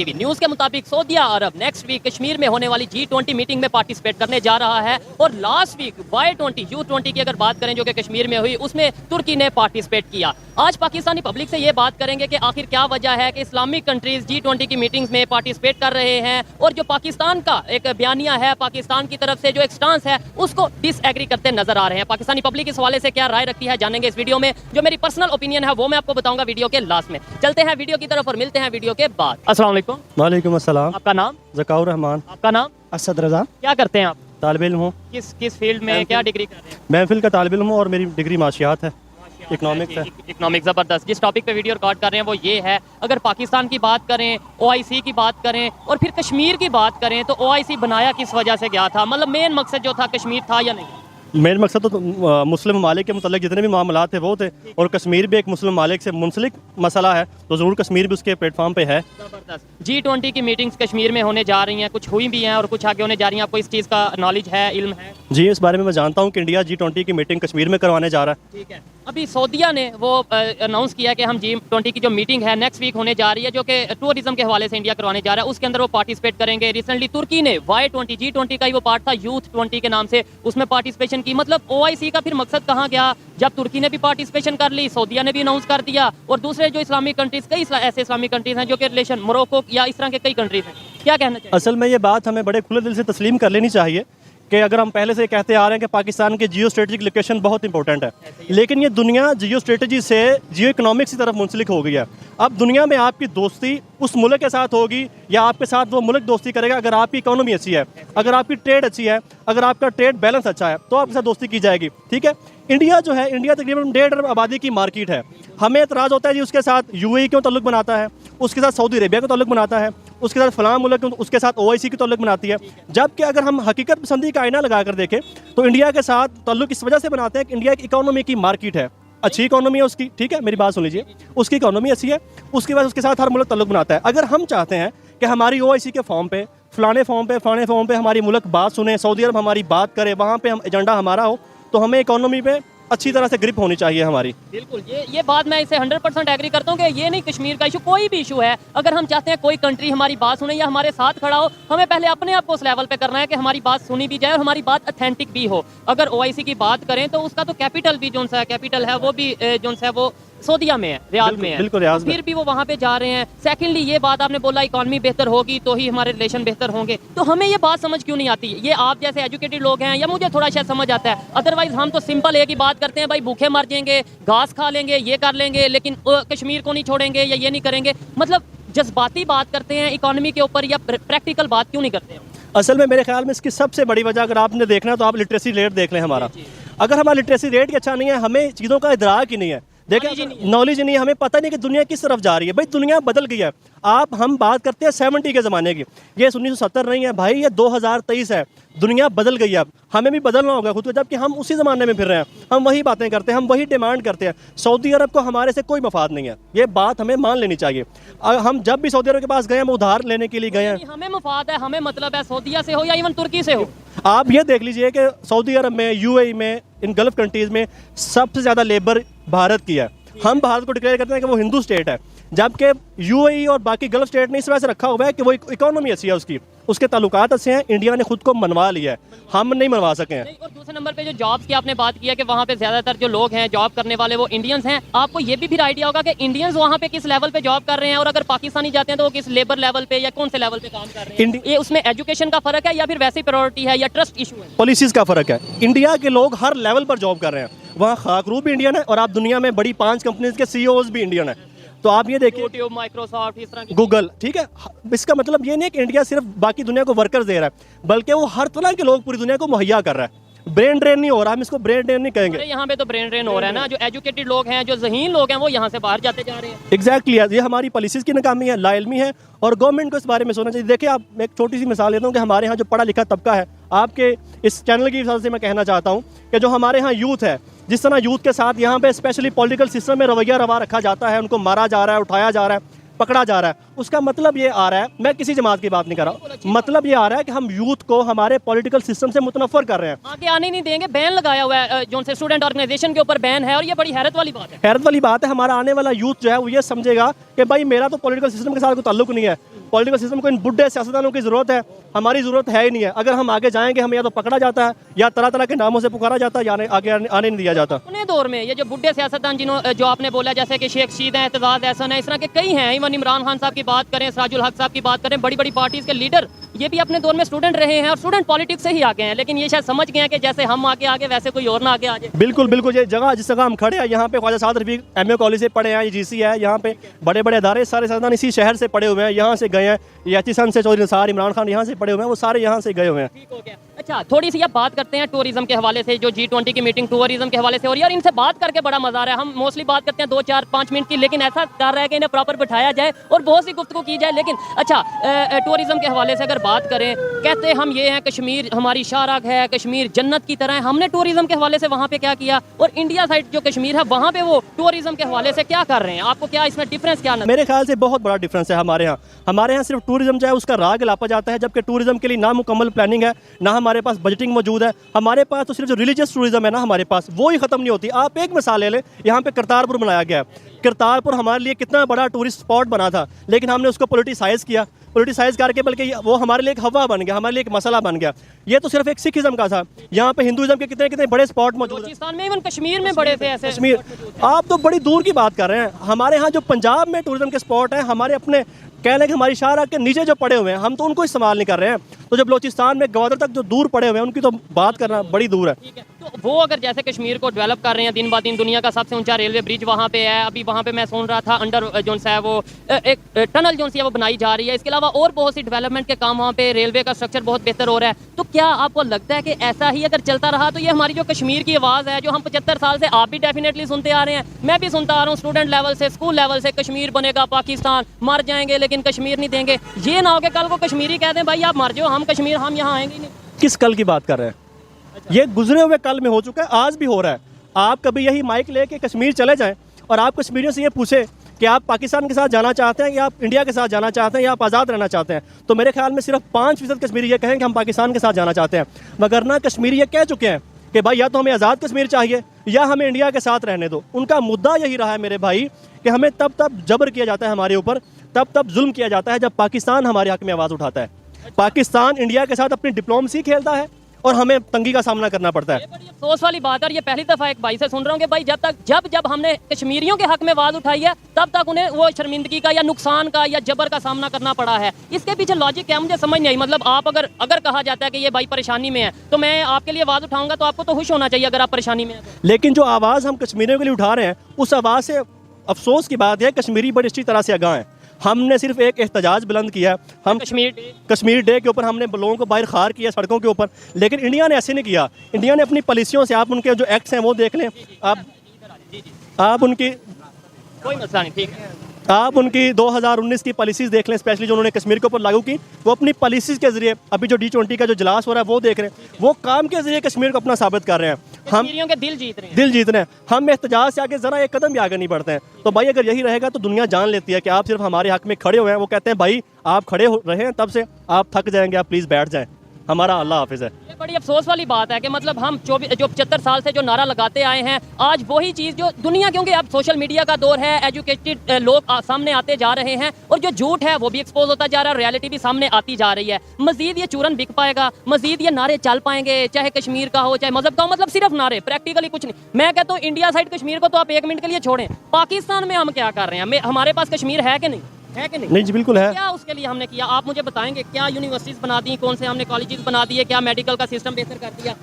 News के मुताबिक Saudi अरब next week Kashmir में होने वाली G20 मीटिंग में पार्टिसिपेट करने जा रहा है और लास्ट वीक Y20 U20 की अगर बात करें जो कि कश्मीर में हुई उसमें तुर्की ने पार्टिसिपेट किया। आज पाकिस्तानी पब्लिक से ये बात करेंगे कि आखिर क्या वजह है कि इस्लामिक कंट्रीज G20 की मीटिंग्स में पार्टिसिपेट कर रहे हैं और जो पाकिस्तान का एक बयानिया है, पाकिस्तान की तरफ से जो एक स्टांस है उसको डिसएग्री करते नजर आ रहे हैं। पाकिस्तानी पब्लिक इस हवाले से क्या राय रखती है जानेंगे इस वीडियो में। जो मेरी पर्सनल ओपिनियन है वो मैं आपको बताऊंगा वीडियो के लास्ट में। चलते हैं वीडियो की तरफ और मिलते हैं वीडियो के बाद। अस्सलाम वालेकुम। वालेकुम अस्सलाम। आपका नाम? ज़काउर रहमान। आपका नाम? असद रज़ा। क्या करते हैं आप? तालिब इल्म हूँ। किस फील्ड में, क्या डिग्री कर रहे हैं? मैं एमफिल का तालिब इल्म हूँ और मेरी डिग्री माशियात है, इकनॉमिक्स है। इकनॉमिक्स। ज़बरदस्त। जिस टॉपिक पे वीडियो रिकॉर्ड कर रहे हैं वो ये है, अगर पाकिस्तान की बात करें, OIC की बात करें और फिर कश्मीर की बात करें तो OIC बनाया किस वजह से गया था? मतलब मेन मकसद जो था कश्मीर था या नहीं? मेन मकसद तो मुस्लिम ममालिक के मुतल्लिक़ जितने भी मामला थे वो थे और कश्मीर भी एक मुस्लिम ममालिक से मुंसलिक मसला है तो ज़रूर कश्मीर भी उसके प्लेटफॉर्म पे है। ज़बरदस्त। G20 की मीटिंग्स कश्मीर में होने जा रही हैं, कुछ हुई भी हैं और कुछ आगे होने जा रही हैं। आपको इस चीज़ का नॉलेज है, इल्म है? जी, इस बारे में मैं जानता हूँ कि इंडिया G20 की मीटिंग कश्मीर में करवाने जा रहा है। ठीक है। अभी सऊदीया ने वो अनाउंस किया कि हम G20 की जो मीटिंग है नेक्स्ट वीक होने जा रही है जो कि टूरिज्म के हवाले से इंडिया करवाने जा रहा है, उसके अंदर वो पार्टिसिपेट करेंगे। रिसेंटली तुर्की ने Y20 G20 का ही वो पार्ट था यूथ 20 के नाम से, उसमें पार्टिसिपेशन की। मतलब OIC का फिर मकसद कहाँ गया जब तुर्की ने भी पार्टिसिपेशन कर ली, सऊदीया ने भी अनाउंस कर दिया और दूसरे जो इस्लामिक कंट्रीज, कई ऐसे इस्लामिक कंट्रीज हैं जो कि रिलेशन मोरक्को या इस तरह के कई कंट्रीज हैं। क्या कहना चाहिए? असल में ये बात हमें बड़े खुले दिल से तस्लीम कर लेनी चाहिए कि अगर हम पहले से कहते आ रहे हैं कि पाकिस्तान के जियो स्ट्रेटेजिक लोकेशन बहुत इंपॉर्टेंट है, लेकिन ये दुनिया जियो स्ट्रेटजी से जियो इकोनॉमिक्स की तरफ मुंसलिक हो गई है। अब दुनिया में आपकी दोस्ती उस मुल्क के साथ होगी या आपके साथ वो मुल्क दोस्ती करेगा अगर आपकी इकोनॉमी अच्छी है, अगर आपकी ट्रेड अच्छी है, अगर आपका ट्रेड बैलेंस अच्छा है तो आपके साथ दोस्ती की जाएगी। ठीक है। इंडिया जो है, इंडिया तकरीबन 1.5 अरब आबादी की मार्केट है। हमें एतराज़ होता है जी उसके साथ UAE क्यों ताल्लुक़ बनाता है, उसके साथ सऊदी अरेबिया को ताल्लुक़ बनाता है, उसके साथ फलां मुल्क उसके साथ OIC की ताल्लुक़ बनाती है। जबकि अगर हम हकीकत पसंदी का आईना लगा कर देखें तो इंडिया के साथ ताल्लुक़ इस वजह से बनाते हैं कि इंडिया की इकोनॉमी की मार्केट है, अच्छी इकोनॉमी है उसकी। ठीक है, मेरी बात सुन लीजिए, उसकी इकोनॉमी अच्छी है, उसकी वजह उसके साथ हर मुल्क ताल्लुक़ बनाता है। अगर हम चाहते हैं कि हमारी OIC के फॉर्म पे फलाने फॉर्म पे हमारी मुल्क बात सुने, सऊदी अरब हमारी बात करे, वहाँ पे हम एजेंडा हमारा हो, तो हमें इकोनॉमी पे अच्छी तरह से ग्रिप होनी चाहिए हमारी। बिल्कुल, ये बात मैं इसे 100% एग्री करता हूँ कि ये नहीं कश्मीर का इशू, कोई भी इशू है, अगर हम चाहते हैं कोई कंट्री हमारी बात सुने या हमारे साथ खड़ा हो, हमें पहले अपने आप को उस लेवल पे करना है कि हमारी बात सुनी भी जाए और हमारी बात ऑथेंटिक भी हो। अगर OIC की बात करें तो उसका तो कैपिटल भी जो सा कैपिटल है वो भी जो है वो सऊदीया में है, रियाद में है। बिल्कुल, रियाद में। फिर भी वो वहाँ पे जा रहे हैं। सेकेंडली ये बात आपने बोला इकॉनमी बेहतर होगी तो ही हमारे रिलेशन बेहतर होंगे, तो हमें ये बात समझ क्यों नहीं आती? ये आप जैसे एजुकेटेड लोग हैं या मुझे थोड़ा शायद समझ आता है, अदरवाइज हम तो सिंपल एक ही बात करते हैं, भाई भूखे मर जाएंगे, घास खा लेंगे, ये कर लेंगे, लेकिन कश्मीर को नहीं छोड़ेंगे या ये नहीं करेंगे। मतलब जज्बाती बात करते हैं इकॉनमी के ऊपर या प्रैक्टिकल बात क्यों नहीं करते हैं? असल में मेरे ख्याल में इसकी सबसे बड़ी वजह अगर आपने देखना है तो आप लिटरेसी रेट देख लें हमारा। अगर हमारा लिटरेसी रेट ही अच्छा नहीं है, हमें चीज़ों का इदराक ही नहीं है, देखें नॉलेज नहीं है, हमें पता नहीं कि दुनिया किस तरफ जा रही है। भाई दुनिया बदल गई है। हम बात करते हैं 70 के ज़माने की, ये 1970 नहीं है भाई, ये 2023 है। दुनिया बदल गई है, अब हमें भी बदलना होगा खुद को, जबकि हम उसी ज़माने में फिर रहे हैं, हम वही बातें करते हैं, हम वही डिमांड करते हैं। सऊदी अरब को हमारे से कोई मफाद नहीं है, ये बात हमें मान लेनी चाहिए। हम जब भी सऊदी अरब के पास गए हम उधार लेने के लिए गए हैं। हमें मफाद है, हमें मतलब है सऊदीया से हो या इवन तुर्की से हो। आप ये देख लीजिए कि सऊदी अरब में, UAE में, इन गल्फ कंट्रीज़ में सबसे ज़्यादा लेबर भारत की है। हम भारत को डिक्लेयर करते हैं कि वो हिंदू स्टेट है, जबकि UAE और बाकी गल्फ स्टेट ने इस वजह से रखा हुआ है कि वो इकोनॉमी अच्छी है उसकी, उसके ताल्लुकात अच्छे हैं। इंडिया ने खुद को मनवा लिया है, हम नहीं मनवा सके हैं। और दूसरे नंबर पे जो जॉब्स की आपने बात किया कि वहाँ पे ज़्यादातर जो लोग हैं जॉब करने वाले वो इंडियंस हैं, आपको ये भी फिर आइडिया होगा कि इंडियंस वहाँ पे किस लेवल पे जॉब कर रहे हैं और अगर पाकिस्तानी जाते हैं तो वो किस लेबर लेवल पे या कौन से लेवल पे काम कर रहे हैं? ये उसमें एजुकेशन का फ़र्क है या फिर वैसी प्रायोरिटी है या ट्रस्ट इशू है? पॉलिसीज़ का फ़र्क है। इंडिया के लोग हर लेवल पर जॉब कर रहे हैं, वहाँ खाकरू भी इंडियन है और आप दुनिया में बड़ी 5 कंपनीज के CEOs भी इंडियन है। तो आप ये देखिए यूट्यूब, माइक्रोसॉफ्ट, इस तरह की गूगल। ठीक है, इसका मतलब ये नहीं है कि इंडिया सिर्फ बाकी दुनिया को वर्कर्स दे रहा है, बल्कि वो हर तरह के लोग पूरी दुनिया को मुहैया कर रहा है। ब्रेन ड्रेन नहीं हो रहा, हम इसको ब्रेन ड्रेन नहीं कहेंगे। यहाँ पे तो ब्रेन ड्रेन हो रहा है ना, जो एजुकेटेड लोग हैं, जो ज़हीन लोग हैं, वो यहाँ से बाहर जाते जा रहे हैं। एग्जैक्टली, ये हमारी पॉलिसीज़ की नाकामी है, लाइलमी है और गवर्नमेंट को इस बारे में सोचना चाहिए। देखिए, आप एक छोटी सी मिसाल लेता हूँ कि हमारे यहाँ जो पढ़ा लिखा तबका है, आपके इस चैनल की वजह से मैं कहना चाहता हूँ कि जो हमारे यहाँ यूथ है, जिस तरह यूथ के साथ यहाँ पे स्पेशली पॉलिटिकल सिस्टम में रवैया रवा रखा जाता है, उनको मारा जा रहा है, उठाया जा रहा है, पकड़ा जा रहा है, उसका मतलब ये आ रहा है, मैं किसी जमात की बात नहीं कर रहा, मतलब ये आ रहा है कि हम यूथ को हमारे पॉलिटिकल सिस्टम से मुतनफ़र कर रहे हैं। आगे आने नहीं देंगे, बैन लगाया हुआ है जो से स्टूडेंट ऑर्गेनाइजेशन के ऊपर बैन है, और ये बड़ी हैरत वाली बात है। हैरत वाली बात है, हमारा आने वाला यूथ जो है वो ये समझेगा कि भाई मेरा तो पॉलिटिकल सिस्टम के साथ कोई ताल्लुक नहीं है, पॉलिटिकल सिस्टम को इन बुढ़े सियासतदानों की ज़रूरत है, हमारी ज़रूरत है ही नहीं है। अगर हम आगे जाएंगे हमें या तो पकड़ा जाता है या तरह तरह के नामों से पुकारा जाता है या आगे आने नहीं दिया जाता। अपने दौर में ये जो बुढ़े सियासतदान जो आपने बोला, जैसे कि शेख शीद हैं, एतजाज़ एहसन है, इस तरह के कई हैं, इवन इमरान खान साहब की बात करें, सिराजुल हक साहब की बात करें, बड़ी बड़ी पार्टीज़ के लीडर ये भी अपने दौर में स्टूडेंट रहे हैं और स्टूडेंट पॉलिटिक्स से ही आगे हैं, लेकिन ये शायद समझ गए हैं कि जैसे हम आगे वैसे कोई और ना आगे आ जाए। बिल्कुल बिल्कुल, ये जगह जिस जगह हम खड़े हैं यहाँ पे ख्वाजा साद रफीक MA कॉलेज से पढ़े हैं, ये GC है, यहाँ पे बड़े बड़े अदारे सारे सियासतदान इसी शहर से पढ़े हुए हैं, यहाँ से गए हैं, याचिसन से चौधरी निसार, इमरान खान यहाँ से पढ़े हुए हैं, वो सारे यहाँ से गए हुए हैं। ठीक हो गया। अच्छा, थोड़ी सी अब बात करते हैं टूरिज्म के हवाले से, जो G20 की मीटिंग टूरिज्म के हवाले से हो रही है, और इनसे बात करके बड़ा मजा आ रहा है। हम मोस्टली बात करते हैं 2-4-5 मिनट की, लेकिन ऐसा कर रहा है कि इन्हें प्रॉपर बिठाया जाए और बहुत सी गुफ्तगू की जाए। लेकिन अच्छा, टूरिज्म के हवाले से अगर बात करें, कहते हम ये हैं कश्मीर हमारी शाहराग है, कश्मीर जन्नत की तरह है, हमने टूरिज्म के हवाले से वहाँ पे क्या किया, और इंडिया साइड जो कश्मीर है वहाँ पे वो टूरिज्म के हवाले से क्या कर रहे हैं, आपको क्या इसमें डिफरेंस क्या? मेरे ख्याल से बहुत बड़ा डिफरेंस है हमारे यहाँ सिर्फ टूरिज्म जो है उसका राग लापा जाता है, जबकि टूरिज्म के लिए ना मुकम्मल प्लानिंग है, ना हमारे पास बजटिंग मौजूद है। हमारे पास तो सिर्फ जो रिलीजियस टूरिज्म है ना हमारे पास, वो ही ख़त्म नहीं होती। आप एक मिसाल ले लें, यहाँ पे करतारपुर बनाया गया है, करतारपुर हमारे लिए कितना बड़ा टूरिस्ट स्पॉट बना था, लेकिन हमने उसको पोलिटिसाइज़ किया, पोलिटिसाइज़ करके बल्कि वो हमारे लिए एक हवा बन गया, हमारे लिए एक मसला बन गया। ये तो सिर्फ एक सिखिज़म का था, यहाँ पे हिंदुज़म के कितने कितने बड़े स्पॉट मौजूद हैं। बलूचिस्तान में, इवन कश्मीर में बड़े थे ऐसे। कश्मीर, आप तो बड़ी दूर की बात कर रहे हैं। हमारे यहाँ जो पंजाब में टूरिज्म के स्पॉट हैं, हमारे अपने कह लें कि हमारी शाहराग के नीचे जो पड़े हुए हैं, हम तो उनको इस्तेमाल नहीं कर रहे हैं। तो जब बलोचिस्तान में ग्वादर तक जो दूर पड़े हुए हैं, उनकी तो बात करना बड़ी दूर है। ठीक है, तो वो अगर जैसे कश्मीर को डेवलप कर रहे हैं, दिन ब दिन दुनिया का सबसे ऊंचा रेलवे ब्रिज वहाँ पे है, अभी वहाँ पे मैं सुन रहा था अंडर जो है वो एक टनल जो है वो बनाई जा रही है, इसके अलावा और बहुत सी डेवलपमेंट के काम वहाँ पे, रेलवे का स्ट्रक्चर बहुत बेहतर हो रहा है। तो क्या आपको लगता है कि ऐसा ही अगर चलता रहा तो ये हमारी जो कश्मीर की आवाज़ है, जो हम 75 साल से आप भी डेफिनेटली सुनते आ रहे हैं, मैं भी सुनता आ रहा हूँ स्टूडेंट लेवल से, स्कूल लेवल से, कश्मीर बनेगा पाकिस्तान, मर जाएंगे लेकिन कश्मीर नहीं देंगे, ये ना हो कि कल को कश्मीरी कहते हैं भाई आप मर जाओ, हम कश्मीर हम यहाँ आएंगे नहीं। किस कल की बात कर रहे हैं? ये गुजरे हुए कल में हो चुका है, आज भी हो रहा है। आप कभी यही माइक लेके कश्मीर चले जाएं और आप कश्मीरियों से ये पूछे कि आप पाकिस्तान के साथ जाना चाहते हैं या आप इंडिया के साथ जाना चाहते हैं या आप आज़ाद रहना चाहते हैं, तो मेरे ख्याल में सिर्फ 5% कश्मीरी ये कहें कि हम पाकिस्तान के साथ जाना चाहते हैं। मगर ना कश्मीरी ये कह चुके हैं कि भाई या तो हमें आज़ाद कश्मीर चाहिए या हमें इंडिया के साथ रहने दो। उनका मुद्दा यही रहा है मेरे भाई कि हमें तब जबर किया जाता है हमारे ऊपर, तब जुल्म किया जाता है जब पाकिस्तान हमारे हक में आवाज़ उठाता है। पाकिस्तान इंडिया के साथ अपनी डिप्लोमेसी खेलता है और हमें तंगी का सामना करना पड़ता है। बड़ी अफसोस वाली बात है, और ये पहली दफ़ा एक भाई से सुन रहा हूँ कि भाई जब हमने कश्मीरियों के हक में आवाज़ उठाई है, तब तक उन्हें वो शर्मिंदगी का या नुकसान का या जबर का सामना करना पड़ा है। इसके पीछे लॉजिक क्या मुझे समझ नहीं आई। मतलब आप अगर कहा जाता है कि ये भाई परेशानी में है, तो मैं आपके लिए आवाज़ उठाऊंगा, तो आपको तो खुश होना चाहिए अगर आप परेशानी में हैं तो। लेकिन जो आवाज़ हम कश्मीरियों के लिए उठा रहे हैं, उस आवाज़ से अफसोस की बात है कश्मीरी बड़ी अच्छी तरह से आगाह हैं। हमने सिर्फ एक एहतजाज बुलंद किया, हम कश्मीर डे के ऊपर हमने लोगों को बाहर खार किया सड़कों के ऊपर, लेकिन इंडिया ने ऐसे नहीं किया। इंडिया ने अपनी पॉलिसियों से, आप उनके जो एक्ट्स हैं वो देख लें, आप उनकी कोई मसला नहीं, ठीक है, आप उनकी 2019 की पॉलिसीज़ देख लें, स्पेशली जो उन्होंने कश्मीर के ऊपर लागू की, वो अपनी पॉलिसीज़ के जरिए अभी जो G20 का जो इजलास हो रहा है वो देख रहे हैं, वो काम के जरिए कश्मीर को अपना साबित कर रहे हैं। हम कश्मीरियों के दिल जीत रहे हैं। हम एहतजाज से आगे ज़रा एक कदम भी आगे नहीं बढ़ते हैं। तो भाई अगर यही रहेगा तो दुनिया जान लेती है कि आप सिर्फ हमारे हक में खड़े हुए हैं। वो कहते हैं भाई आप खड़े हो रहे हैं, तब से आप थक जाएंगे, आप प्लीज़ बैठ जाएं, हमारा अल्लाह हाफिज़ है। ये बड़ी अफसोस वाली बात है कि मतलब हम जो 75 साल से जो नारा लगाते आए हैं, आज वही चीज़ जो दुनिया, क्योंकि अब सोशल मीडिया का दौर है, एजुकेटेड लोग सामने आते जा रहे हैं और जो झूठ है वो भी एक्सपोज होता जा रहा है, रियलिटी भी सामने आती जा रही है। मजीद ये चूरन बिक पाएगा, मजीद ये नारे चल पाएंगे, चाहे कश्मीर का हो चाहे मजहब का हो, मतलब सिर्फ नारे, प्रैक्टिकली कुछ नहीं। मैं कहता हूँ इंडिया साइड कश्मीर को तो आप 1 मिनट के लिए छोड़ें, पाकिस्तान में हम क्या कर रहे हैं, हमारे पास कश्मीर है कि नहीं, है कि नहीं? नहीं जी बिल्कुल है। क्या उसके लिए हमने किया, आप मुझे बताएंगे? क्या यूनिवर्सिटीज़ बना दी, कौन से हमने कॉलेजेस बना दिए, क्या मेडिकल का सिस्टम बेहतर कर दिया?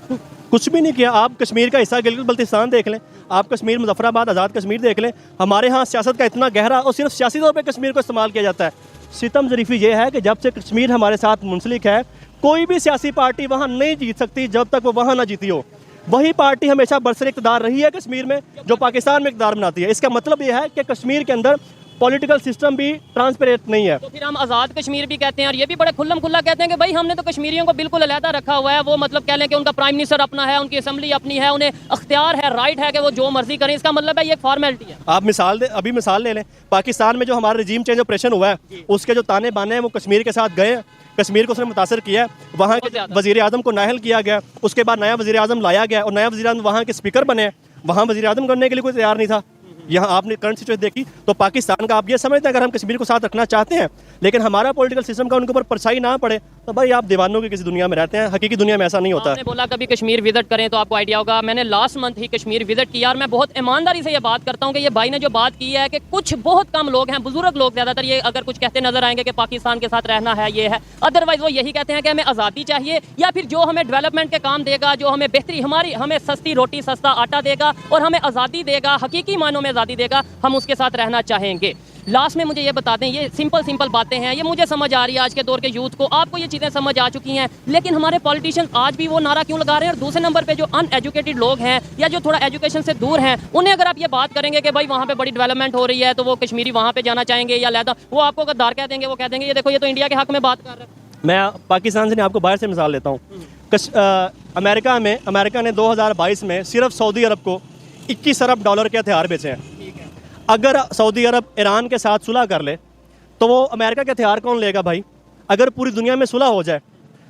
कुछ भी नहीं किया। आप कश्मीर का हिस्सा गिलगित बल्तिस्तान देख लें, आप कश्मीर मुजफ्फराबाद आज़ाद कश्मीर देख लें। हमारे यहाँ सियासत का इतना गहरा और सिर्फ सियासी तौर पर कश्मीर को इस्तेमाल किया जाता है। सितम ज़रीफ़ी ये है कि जब से कश्मीर हमारे साथ मुंसलिक है, कोई भी सियासी पार्टी वहाँ नहीं जीत सकती जब तक वो वहाँ ना जीती हो। वही पार्टी हमेशा बरसर इक़्तिदार रही है कश्मीर में, जो पाकिस्तान में इक़्तिदार बनाती है। इसका मतलब ये है कि कश्मीर के अंदर पॉलिटिकल सिस्टम भी ट्रांसपेरेंट नहीं है। तो फिर हम आज़ाद कश्मीर भी कहते हैं और ये भी बड़े खुल्लम खुल्ला कहते हैं कि भाई हमने तो कश्मीरियों को बिल्कुल अलहदा रखा हुआ है, वो मतलब कह लें कि उनका प्राइम मिनिस्टर अपना है, उनकी असम्बली अपनी है, उन्हें अख्तियार है, राइट है कि वो जो मर्जी करें। इसका मतलब है ये फॉर्मेलिटी है। आप अभी मिसाल ले लें, पाकिस्तान में जो हमारा रजीम चेंज ऑपरेशन हुआ है उसके जो ताने बाने हैं वो कश्मीर के साथ गए, कश्मीर को उसने मुतासर किया है, वहाँ के वज़ीर आज़म को नाहल किया गया, उसके बाद नया वज़ीर आज़म लाया गया और नया वज़ीर आज़म वहाँ के स्पीकर बने, वहाँ वज़ीर आज़म करने के लिए कोई तैयार नहीं था। यहाँ आपने करंट सिचुएशन देखी तो पाकिस्तान का आप ये समझते हैं अगर हम कश्मीर को साथ रखना चाहते हैं लेकिन हमारा पॉलिटिकल सिस्टम का उनके ऊपर परछाई ना पड़े तो भाई आप दीवानों की किसी दुनिया में रहते हैं, हकीकी दुनिया में ऐसा नहीं होता। आपने बोला कभी कश्मीर विजिट करें तो आपको आइडिया होगा, मैंने लास्ट मंथ ही कश्मीर विजिट किया और मैं बहुत ईमानदारी से ये बात करता हूँ कि ये भाई ने जो बात की है कि कुछ बहुत कम लोग हैं, बुजुर्ग लोग ज़्यादातर ये अगर कुछ कहते नजर आएंगे कि पाकिस्तान के साथ रहना है, ये है, अदरवाइज वो यही कहते हैं कि हमें आज़ादी चाहिए या फिर जो हमें डेवलपमेंट के काम देगा, जो हमें बेहतरी हमें सस्ती रोटी सस्ता आटा देगा और हमें आज़ादी देगा, हकीकी मानों में आज़ादी देगा, हम उसके साथ रहना चाहेंगे। लास्ट में मुझे ये बता दें, ये सिंपल बातें हैं, ये मुझे समझ आ रही है आज के दौर के यूथ को, आपको ये चीज़ें समझ आ चुकी हैं, लेकिन हमारे पॉलिटिशियंस आज भी वो नारा क्यों लगा रहे हैं? और दूसरे नंबर पे जो अनएजुकेटेड लोग हैं या जो थोड़ा एजुकेशन से दूर हैं, उन्हें अगर आप ये बात करेंगे कि भाई वहाँ पे बड़ी डेवलपमेंट हो रही है तो वो कश्मीरी वहाँ पे जाना चाहेंगे या लहदा, वो आपको गद्दार कह देंगे, वो कह देंगे ये देखो ये तो इंडिया के हक में बात कर रहे हैं। मैं पाकिस्तान से नहीं, आपको बाहर से मिसाल लेता हूँ। अमेरिका ने 2022 में सिर्फ सऊदी अरब को 21 अरब डॉलर के हथियार बेचे हैं। अगर सऊदी अरब ईरान के साथ सुलह कर ले तो वो अमेरिका के हथियार कौन लेगा भाई? अगर पूरी दुनिया में सुलह हो जाए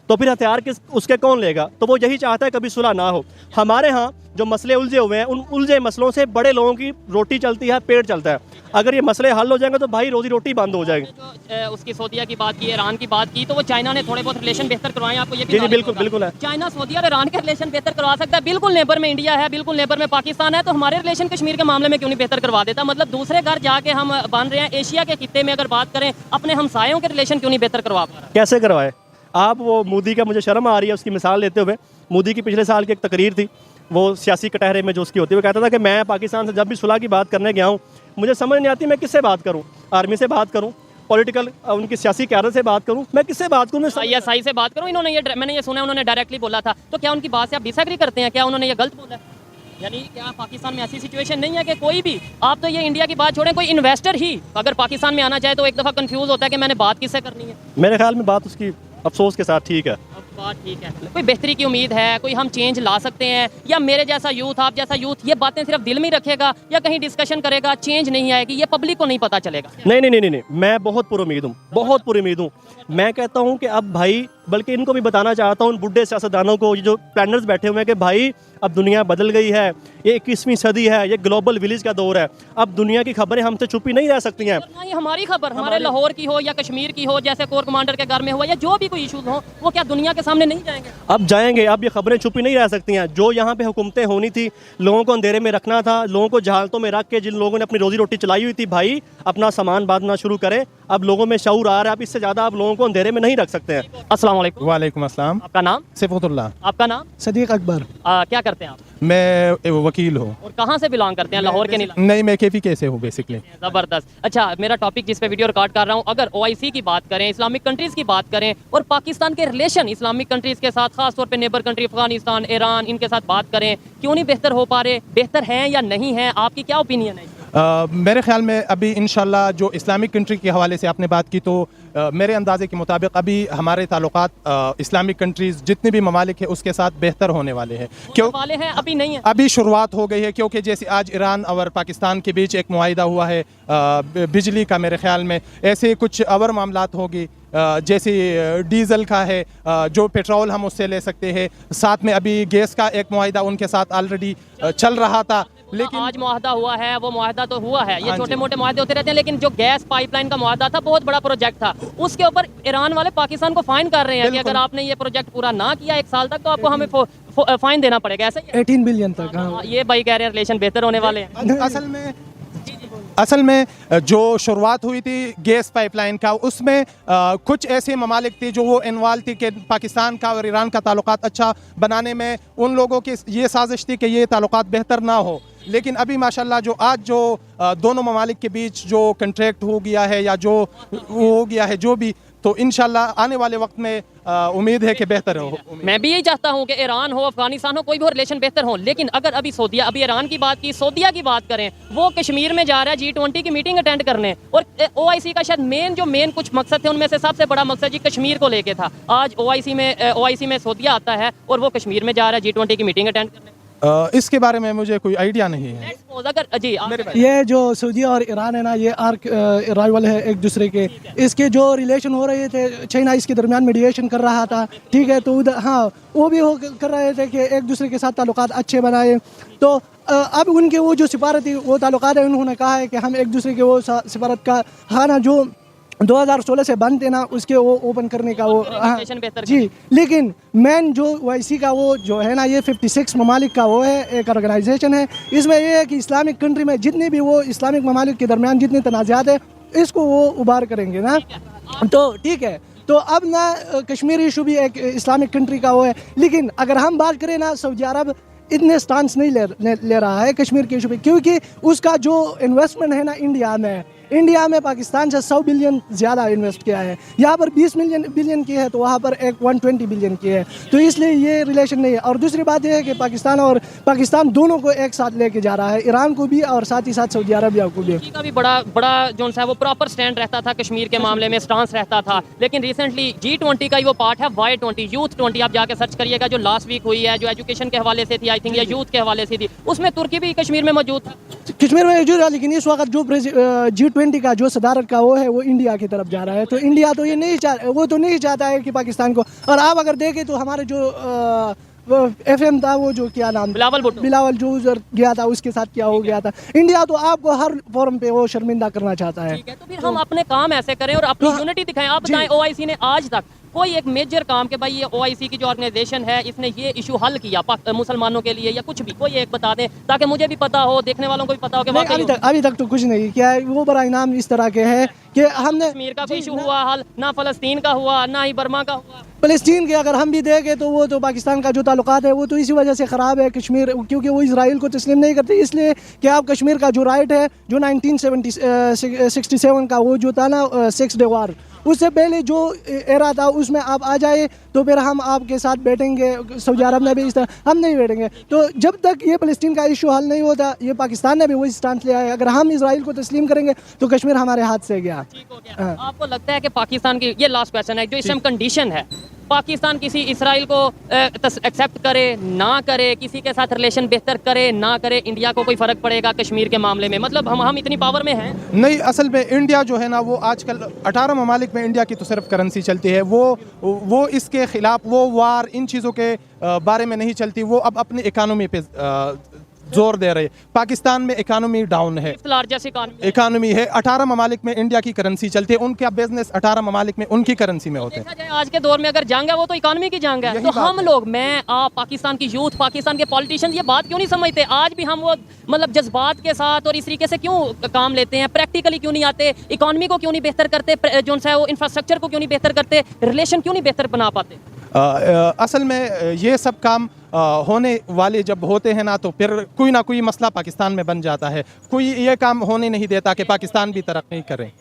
तो फिर हथियार उसके कौन लेगा? तो वो यही चाहता है कभी सुलह ना हो। हमारे यहाँ जो मसले उलझे हुए हैं उन उलझे मसलों से बड़े लोगों की रोटी चलती है, पेट चलता है। अगर ये मसले हल हो जाएंगे तो भाई रोजी रोटी बंद हो जाएगी। तो उसकी सऊदीया की बात की, ईरान की बात की, तो वो चाइना ने थोड़े बहुत रिलेशन बेहतर करवाए, आपको ये भी जी बिल्कुल है। चाइना सऊदी और ईरान के रिलेशन बेहतर करवा सकता है, बिल्कुल नेबर में इंडिया है, बिल्कुल नेबर में पाकिस्तान है, तो हमारे रिलेशन कश्मीर के मामले में क्यों नहीं बेहतर करवा देता? मतलब दूसरे घर जाके हम बन रहे हैं, एशिया के खित्ते में अगर बात करें अपने हमसायों के रिलेशन क्यों नहीं बेहतर करवा पा रहा? कैसे करवाए आप? वो मोदी का मुझे शर्म आ रही है उसकी मिसाल लेते हुए। मोदी की पिछले साल की एक तकरीर थी, वो सियासी कटहरे में जो उसकी होती है, वो कहता था कि मैं पाकिस्तान से जब भी सुलह की बात करने गया हूँ मुझे समझ नहीं आती मैं किससे बात करूँ, आर्मी से बात करूँ, पॉलिटिकल उनकी सियासी क्यादत से बात करूँ, मैं किससे बात करूँ? ISI से बात करूँ? मैंने ये सुना उन्होंने डायरेक्टली बोला था, तो क्या उनकी बात से आप डिसएग्री करते हैं? क्या उन्होंने ये गलत बोला है? यानी क्या पाकिस्तान में ऐसी सिचुएशन नहीं है कि कोई भी, आप तो ये इंडिया की बात छोड़ें, कोई इन्वेस्टर ही अगर पाकिस्तान में आना चाहे तो एक दफ़ा कंफ्यूज होता है कि मैंने बात किससे करनी है? मेरे ख्याल में बात उसकी अफसोस के साथ ठीक है। बात ठीक है, कोई बेहतरी की उम्मीद है, कोई हम चेंज ला सकते हैं, या मेरे जैसा यूथ, आप जैसा यूथ ये बातें सिर्फ दिल में ही रखेगा या कहीं डिस्कशन करेगा, चेंज नहीं आएगी, ये पब्लिक को नहीं पता चलेगा? नहीं, मैं बहुत पुरुमीद हूँ, बहुत पुरुमीद हूँ। मैं कहता हूँ कि अब भाई, बल्कि इनको भी बताना चाहता हूँ, बुढ़े सियासतदानों को, ये जो प्लानर्स बैठे हुए हैं, कि भाई अब दुनिया बदल गई है, ये 21वीं सदी है, ये ग्लोबल विलेज का दौर है, अब दुनिया की खबरें हमसे छुपी नहीं रह सकती हैं। ना ये हमारी खबर हमारे लाहौर की हो या कश्मीर की हो, जैसे कोर कमांडर के घर में हुआ, या जो भी कोई इशूज हो, वो क्या दुनिया के सामने नहीं जाएंगे? अब जाएंगे। अब ये खबरें छुपी नहीं रह सकती हैं। जो यहाँ पे हुकूमतें होनी थी, लोगों को अंधेरे में रखना था, लोगों को जहालतों में रख के जिन लोगों ने अपनी रोजी रोटी चलाई हुई थी, भाई अपना सामान बांधना शुरू करें। अब लोगों में शऊर आ रहा है, अब इससे ज़्यादा आप लोगों को अंधेरे में नहीं रख सकते हैं। अस्सलाम वालेकुम। वालेकुम अस्सलाम। आपका नाम? सिफतुल्लाह। आपका नाम? सदीक अकबर। क्या करते हैं आप? मैं वकील हूँ। और कहाँ से बिलोंग करते हैं? लाहौर के? नहीं, मैं KPK से हूँ बेसिकली। ज़बरदस्त। अच्छा, मेरा टॉपिक जिस पे वीडियो रिकॉर्ड कर रहा हूँ, अगर OIC की बात करें, इस्लामिक कंट्रीज़ की बात करें और पाकिस्तान के रिलेशन इस्लामिक कंट्रीज़ के साथ, खासतौर पे नेबर कंट्री अफगानिस्तान, ईरान, इनके साथ बात करें, क्यों नहीं बेहतर हो पा रहे? बेहतर हैं या नहीं है? आपकी क्या ओपिनियन है? मेरे ख्याल में अभी इंशाल्लाह जो इस्लामिक कंट्री के हवाले से आपने बात की, तो मेरे अंदाजे के मुताबिक अभी हमारे ताल्लुकात इस्लामिक कंट्रीज़ जितने भी ममालिक है उसके साथ बेहतर होने वाले हैं। क्यों वाले हैं? अभी नहीं है, अभी शुरुआत हो गई है, क्योंकि जैसे आज ईरान और पाकिस्तान के बीच एक मुआहिदा हुआ है बिजली का, मेरे ख्याल में ऐसे कुछ और मामलात होगी, जैसे डीजल का है, जो पेट्रोल हम उससे ले सकते हैं, साथ में अभी गैस का एक मुआहिदा उनके साथ ऑलरेडी चल रहा था। लेकिन आज मुआहदा हुआ है, वो मुआहदा तो हुआ है, ये छोटे मोटे मुआहदे होते रहते हैं, लेकिन जो गैस पाइपलाइन का मुआहदा था, बहुत बड़ा प्रोजेक्ट था, उसके ऊपर ईरान वाले पाकिस्तान को फाइन कर रहे हैं कि अगर आपने ये प्रोजेक्ट पूरा ना किया 1 साल तक तो आपको हमें फाइन देना पड़ेगा। ऐसा 18 बिलियन तक। हाँ। ये भाई कह रहे हैं रिलेशन बेहतर होने वाले हैं। असल में जो शुरुआत हुई थी गैस पाइपलाइन का, उसमें कुछ ऐसे ममालिक थे जो वो इन्वॉल्व थी कि पाकिस्तान का और ईरान का ताल्लुकात अच्छा बनाने में उन लोगों की ये साजिश थी कि ये ताल्लुकात बेहतर ना हो। लेकिन अभी माशाल्लाह जो आज जो दोनों ममालिक के बीच जो कंट्रैक्ट हो गया है या जो हो गया है, जो भी, तो इंशाल्लाह आने वाले वक्त में उम्मीद है कि बेहतर हो। मैं भी यही चाहता हूं कि ईरान हो, अफगानिस्तान हो, कोई भी हो, रिलेशन बेहतर हो। लेकिन अगर अभी सऊदीया, अभी ईरान की बात की, सऊदीया की बात करें, वो कश्मीर में जा रहा है G20 की मीटिंग अटेंड करने, और OIC का शायद मेन कुछ मकसद थे, उनमें से सबसे बड़ा मकसद जी कश्मीर को लेके था। आज OIC में सऊदीया आता है और वो कश्मीर में जा रहा है G20 की मीटिंग अटेंड करने। इसके बारे में मुझे कोई आइडिया नहीं है। Let's suppose अगर जी ये जो सऊदी और ईरान है ना, ये आर्क राइवल है एक दूसरे के। इसके जो रिलेशन हो रहे थे, चाइना इसके दरमियान मीडिएशन कर रहा था, ठीक है, तो उधर हाँ वो भी कर रहे थे कि एक दूसरे के साथ ताल्लुकात अच्छे बनाए। तो अब उनके वो जो सिफारती वो ताल्लुकात है, उन्होंने कहा है कि हम एक दूसरे के वो सिफारत का खाना जो 2016 से बंद थे ना, उसके वो ओपन करने का वो रिलेशन बेहतर जी। लेकिन मेन जो OIC का वो जो है ना, ये 56 ममालिक का वो है, एक ऑर्गेनाइजेशन है। इसमें ये है कि इस्लामिक कंट्री में जितने भी वो इस्लामिक ममालिक के दरमियान जितने तनाज़ात है, इसको वो उबार करेंगे ना। तो ठीक है, तो अब ना कश्मीर इशू भी एक इस्लामिक कंट्री का वो है। लेकिन अगर हम बात करें ना, सऊदी अरब इतने स्टांस नहीं ले रहा है कश्मीर के इशू पे, क्योंकि उसका जो इन्वेस्टमेंट है ना इंडिया में पाकिस्तान से 100 बिलियन ज़्यादा इन्वेस्ट किया है। यहाँ पर 20 बिलियन की है, तो वहाँ पर एक 120 बिलियन की है। तो इसलिए ये रिलेशन नहीं है। और दूसरी बात यह है कि पाकिस्तान दोनों को एक साथ लेके जा रहा है, ईरान को भी और साथ ही साथ सऊदी अरबिया को भी। का भी बड़ा जो है वो प्रॉपर स्टैंड रहता था कश्मीर के मामले में, स्टांस रहता था। लेकिन रिसेंटली G20 का ही वो पार्ट है Y20, यूथ 20, आप जाके सर्च करिएगा, जो लास्ट वीक हुई है, जो एजुकेशन के हवाले से थी, आई थिंक, या यूथ के हवाले से थी, उसमें तुर्की भी कश्मीर में मौजूद था। कश्मीर में मौजूद है, लेकिन इस वक्त जो G20 का जो सदारत का वो है, वो इंडिया की तरफ जा रहा है। तो इंडिया तो ये नहीं चाहता है कि पाकिस्तान को। और आप अगर देखें तो हमारे जो FM था, वो जो क्या नाम, बिलावल जो उधर गया था, उसके साथ क्या हो गया था। इंडिया तो आपको हर फोरम पे वो शर्मिंदा करना चाहता है। ठीक है, तो फिर हम अपने काम ऐसे करें और अपनी यूनिटी दिखाएं। आप बताएं, OIC ने आज तक कोई एक मेजर काम के भाई ये OIC की जो ऑर्गेनाइजेशन है, इसने ये इशू हल किया मुसलमानों के लिए, या कुछ भी कोई एक बता दें ताकि मुझे भी पता हो, देखने वालों को भी पता हो कि अभी तक तो कुछ नहीं किया है। वो बड़ा इनाम इस तरह के है कि हमने कश्मीर का कोई इशू हुआ हल, ना फलस्तीन का हुआ, ना ही बर्मा का हुआ। फलस्तीन के अगर हम भी देखें तो वो तो पाकिस्तान का जो ताल्लुकात है, वो तो इसी वजह से ख़राब है कश्मीर, क्योंकि वो इजराइल को तस्लीम नहीं करते। इसलिए कि आप कश्मीर का जो राइट है, जो 1967 का वो जो था ना 6 डे वार, उससे पहले जो एरा था, उसमें आप आ जाए तो फिर हम आपके साथ बैठेंगे। सऊदी अरब ने भी इस तरह, हम नहीं बैठेंगे। तो जब तक ये फलस्तीन का इशू हल नहीं होता, ये पाकिस्तान ने भी वही स्टांस लिया है। अगर हम इजराइल को तस्लीम करेंगे तो कश्मीर हमारे हाथ से गया। आपको लगता है कि पाकिस्तान की, ये लास्ट क्वेश्चन है, जो इस टाइम कंडीशन है, पाकिस्तान किसी इसराइल को एक्सेप्ट करे ना करे, किसी के साथ रिलेशन बेहतर करे ना करे, इंडिया को कोई फ़र्क पड़ेगा कश्मीर के मामले में? मतलब हम इतनी पावर में हैं? नहीं, असल में इंडिया जो है ना, वो आजकल 18 ममालिक में इंडिया की तो सिर्फ करेंसी चलती है। वो इसके खिलाफ, वो वार, इन चीज़ों के बारे में नहीं चलती। वो अब अपनी इकानमी पे जोर दे रहे। पाकिस्तान में इकानमी डाउन है, लार्जेस्ट इकानमी है। 18 ममालिक में इंडिया की करेंसी चलती है, उनका बिजनेस 18 ममालिक में उनकी करेंसी में होते हैं। आज के दौर में अगर जंग है, वो तो इकानमी की जंग है। तो हम लोग, मैं, आप, पाकिस्तान की यूथ, पाकिस्तान के पॉलिटिशियन ये बात क्यों नहीं समझते? आज भी हम वो मतलब जज्बात के साथ और इस तरीके से क्यों काम लेते हैं? प्रैक्टिकली क्यों नहीं आते? इकानमी को क्यों नहीं बेहतर करते? जो है वो इंफ्रास्ट्रक्चर को क्यों नहीं बेहतर करते? रिलेशन क्यों नहीं बेहतर बना पाते? असल में ये सब काम होने वाले जब होते हैं ना, तो फिर कोई ना कोई मसला पाकिस्तान में बन जाता है। कोई ये काम होने नहीं देता कि पाकिस्तान भी तरक्की करे।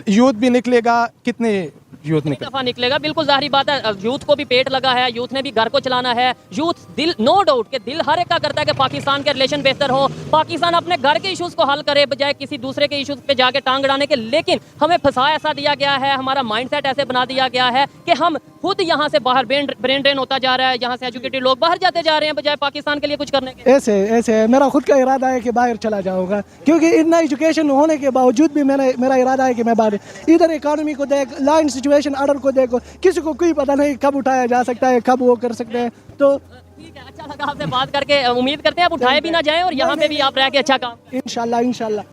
यूथ भी निकलेगा, कितने यूथ निकलेगा, बिल्कुल जाहिर बात है। यूथ को भी पेट लगा है, यूथ ने भी घर को चलाना है। यूथ दिल, नो डाउट के दिल हर एक का करता है कि पाकिस्तान के रिलेशन बेहतर हो, पाकिस्तान अपने घर के इश्यूज को हल करे बजाय किसी दूसरे के इश्यूज पे जाके टांग अड़ाने के। लेकिन हमें फंसा ऐसा दिया गया है, हमारा माइंडसेट ऐसे बना दिया गया है कि हम खुद यहाँ से बाहर ब्रेन ड्रेन होता जा रहा है, यहाँ से एजुकेटेड लोग बाहर जाते जा रहे हैं बजाय पाकिस्तान के लिए कुछ करने के। ऐसे मेरा खुद का इरादा है कि बाहर चला जाऊंगा, क्योंकि इतना एजुकेशन होने के बावजूद भी मेरा इरादा है कि मैं बाहर, इधर इकोनॉमी को देख, लॉ एंड सिचुएशन ऑर्डर को देखो, किसी को कोई पता नहीं कब उठाया जा सकता है, कब वो कर सकते हैं। तो ठीक है, अच्छा लगा आपसे बात करके। उम्मीद करते हैं आप उठाए भी ना जाएं और यहाँ पे भी आप रह के अच्छा काम। इंशाल्लाह।